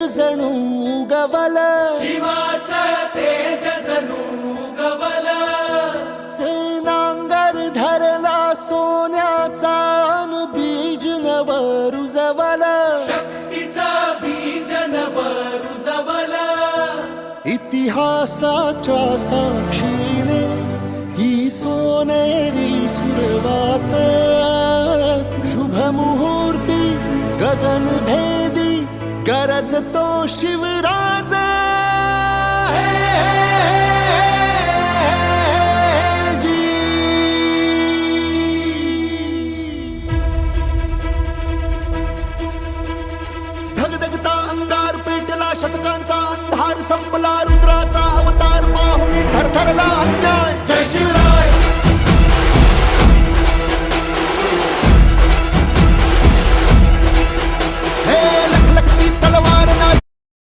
जणू गवल शिवाचं तेज जणू गवल हे नांगर धरला सोन्याचा अन बीज नव रुजवल शक्तीचं बीज नव रुजवल इतिहासाच्या साक्षीने ही सोनेरी सुरवात शुभ मुहूर्ती गगन भेदी गरज तो शिवराज धगधगता अंगार पेटला शतकांचा अंधार संपला रुद्राचा अवतार पाहुणे थरथरला